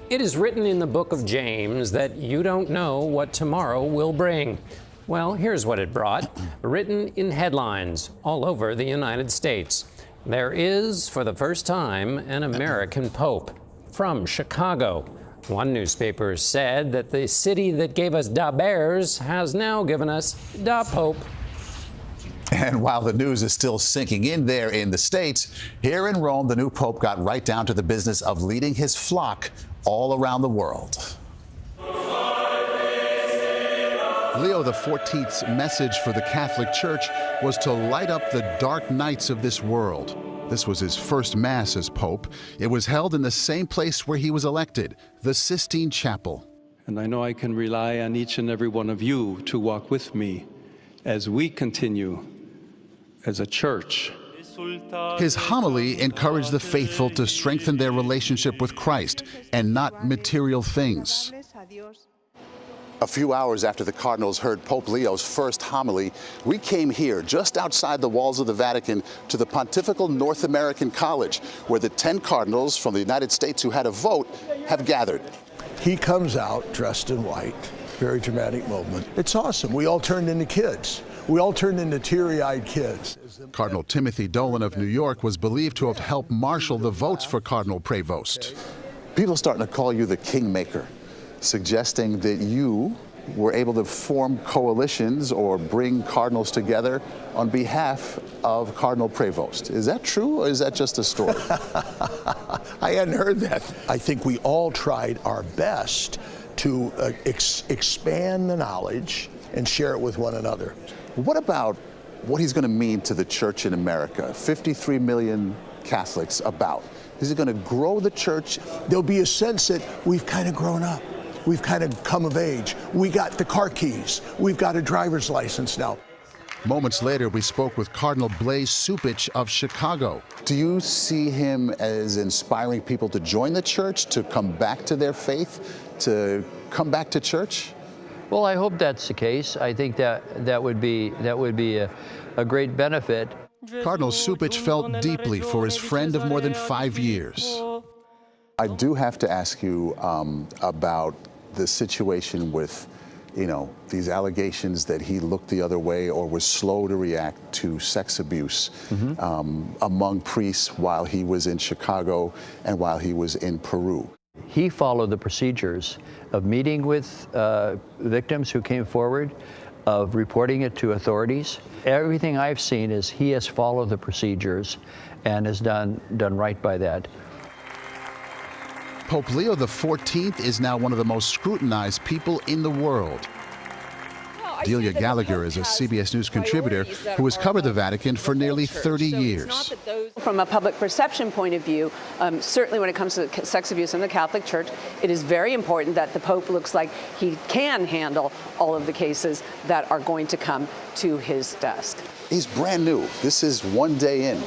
It is written in the book of James that you don't know what tomorrow will bring. Well, here's what it brought, written in headlines all over the United States. There is, for the first time, an American Pope from Chicago. One newspaper said that the city that gave us da Bears has now given us da Pope. And while the news is still sinking in there in the States, here in Rome, the new Pope got right down to the business of leading his flock all around the world. Leo XIV's message for the Catholic Church was to light up the dark nights of this world. This was his first Mass as Pope. It was held in the same place where he was elected, the Sistine Chapel. And I know I can rely on each and every one of you to walk with me as we continue as a church. His homily encouraged the faithful to strengthen their relationship with Christ and not material things. A few hours after the cardinals heard Pope Leo's first homily, we came here, just outside the walls of the Vatican, to the Pontifical North American College, where the 10 cardinals from the United States who had a vote have gathered. He comes out dressed in white, very dramatic moment. It's awesome. We all turned into kids. We all turned into teary-eyed kids. Cardinal Timothy Dolan of New York was believed to have helped marshal the votes for Cardinal Prevost. People are starting to call you the kingmaker, suggesting that you were able to form coalitions or bring cardinals together on behalf of Cardinal Prevost. Is that true, or is that just a story? I hadn't heard that. I think we all tried our best to expand the knowledge and share it with one another. What about what he's going to mean to the church in America? 53 million Catholics about. Is it going to grow the church? There'll be a sense that we've kind of grown up. We've kind of come of age. We got the car keys. We've got a driver's license now. Moments later, we spoke with Cardinal Blaise Cupich of Chicago. Do you see him as inspiring people to join the church, to come back to their faith, to come back to church? Well, I hope that's the case. I think that would be a great benefit. Cardinal Cupich felt deeply for his friend of more than 5 years. I do have to ask you about the situation with, these allegations that he looked the other way or was slow to react to sex abuse among priests while he was in Chicago and while he was in Peru. He followed the procedures of meeting with victims who came forward, of reporting it to authorities. Everything I've seen is he has followed the procedures and has done right by that. Pope Leo XIV is now one of the most scrutinized people in the world. Delia Gallagher is a CBS News contributor who has covered the Vatican for nearly 30 years. From a public perception point of view, certainly when it comes to sex abuse in the Catholic Church, it is very important that the Pope looks like he can handle all of the cases that are going to come to his desk. He's brand new. This is one day in.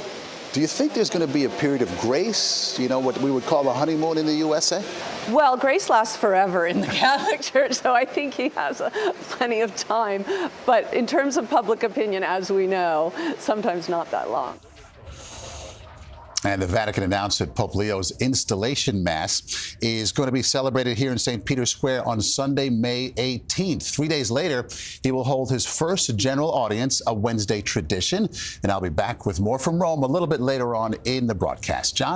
Do you think there's going to be a period of grace, what we would call a honeymoon in the USA? Well, grace lasts forever in the Catholic Church, so I think he has plenty of time. But in terms of public opinion, as we know, sometimes not that long. And the Vatican announced that Pope Leo's installation Mass is going to be celebrated here in St. Peter's Square on Sunday, May 18th. 3 days later, he will hold his first general audience, a Wednesday tradition. And I'll be back with more from Rome a little bit later on in the broadcast. John?